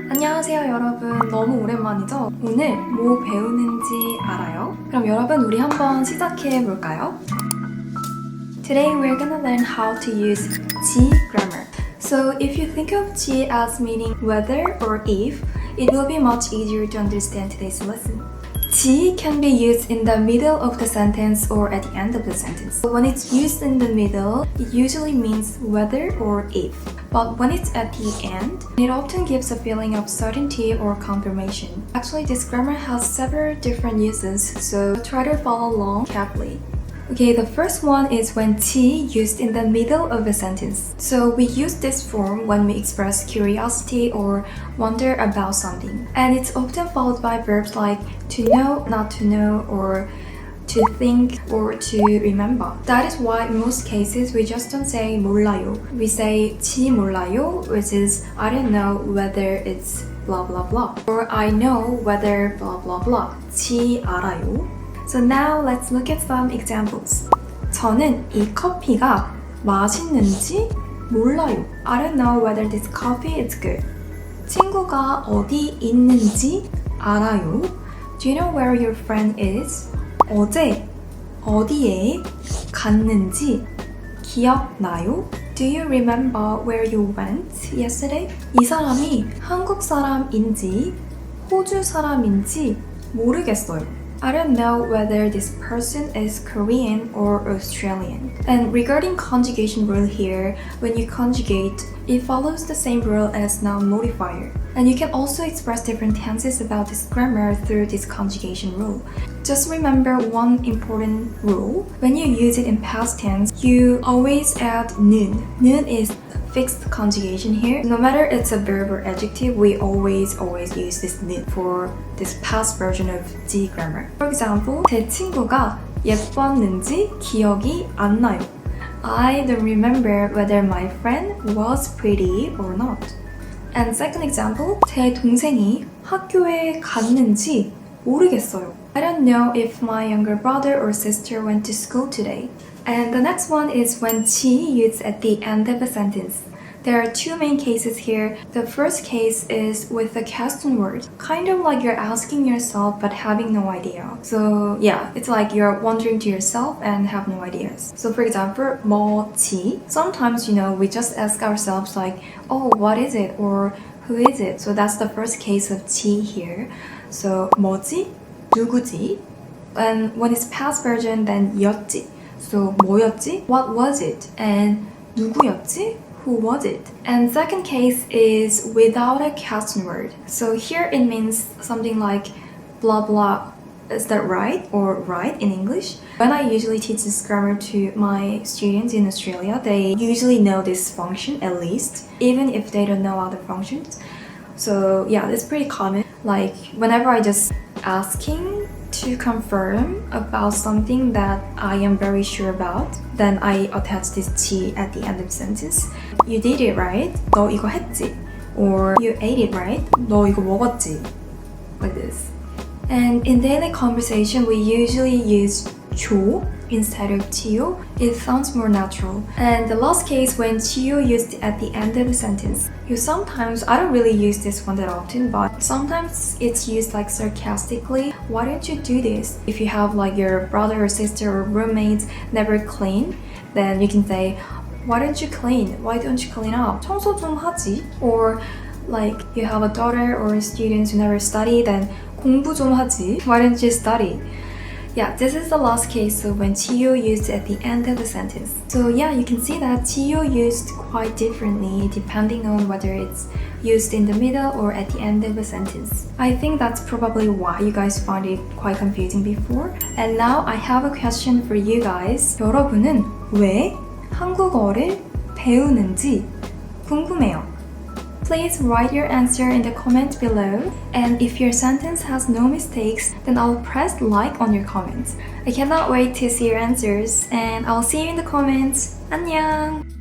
안녕하세요 여러분, 너무 오랜만이죠? 오늘 뭐 배우는지 알아요? 그럼 여러분 우리 한번 시작해 볼까요? Today we're gonna learn how to use 지 grammar. So if you think of 지 as meaning whether or if, it will be much easier to understand today's lesson. 지 can be used in the middle of the sentence or at the end of the sentence. When it's used in the middle, it usually means whether or if. But when it's at the end, it often gives a feeling of certainty or confirmation. Actually, this grammar has several different uses, so try to follow along carefully. Okay, the first one is when 지 used in the middle of a sentence. So we use this form when we express curiosity or wonder about something. And it's often followed by verbs like to know, not to know, or to think or to remember. That is why in most cases we just don't say 몰라요. We say 지 몰라요, which is I don't know whether it's blah blah blah. Or I know whether blah blah blah. 지 알아요. So now let's look at some examples. 저는 이 커피가 맛있는지 몰라요. I don't know whether this coffee is good. 친구가 어디 있는지 알아요. Do you know where your friend is? 어제 어디에 갔는지 기억나요? Do you remember where you went yesterday? 이 사람이 한국 사람인지 호주 사람인지 모르겠어요. I don't know whether this person is Korean or Australian. And regarding conjugation rule here, when you conjugate, it follows the same rule as noun modifier. And you can also express different tenses about this grammar through this conjugation rule. Just remember one important rule. When you use it in past tense, you always add 는. 는 is fixed conjugation here. No matter it's a verb or adjective, we always use this 는 for this past version of 지 grammar. For example, 제 친구가 예뻤는지 기억이 안 나요. I don't remember whether my friend was pretty or not. And second example, 제 동생이 학교에 갔는지 모르겠어요. I don't know if my younger brother or sister went to school today. And the next one is when 지 used at the end of a sentence. There are two main cases here. The first case is with a question word, kind of like you're asking yourself but having no idea. So yeah, it's like you're wondering to yourself and have no ideas. So for example, 뭐지? Sometimes, we just ask ourselves like, oh, what is it? Or who is it? So that's the first case of 지 here. So 뭐지? 누구지? And when it's past version, then 였지. So 뭐였지? What was it? And 누구였지? Who was it? And second case is without a question word. So here it means something like blah blah. Is that right? Or right in English? When I usually teach this grammar to my students in Australia, they usually know this function at least, even if they don't know other functions. So yeah, it's pretty common. Like whenever I just asking to confirm about something that I am very sure about, then I attach this 지 at the end of the sentence. You did it right? 너 이거 했지? Or you ate it right? 너 이거 먹었지? Like this. And in daily conversation, we usually use 조 instead of 지요. It sounds more natural. And the last case when 지요 used at the end of a sentence. I don't really use this one that often, but sometimes it's used like sarcastically. Why don't you do this? If you have like your brother or sister or roommates never clean, then you can say, why don't you clean? Why don't you clean up? 청소 좀 하지. Or like you have a daughter or students who never study, then 공부 좀 하지. Why don't you study? Yeah, this is the last case of when 지요 used at the end of a sentence. So yeah, you can see that 지요 used quite differently depending on whether it's used in the middle or at the end of a sentence. I think that's probably why you guys found it quite confusing before. And now I have a question for you guys. 여러분은 왜 한국어를 배우는지 궁금해요. Please write your answer in the comment below, and if your sentence has no mistakes, then I'll press like on your comments. I cannot wait to see your answers, and I'll see you in the comments. 안녕!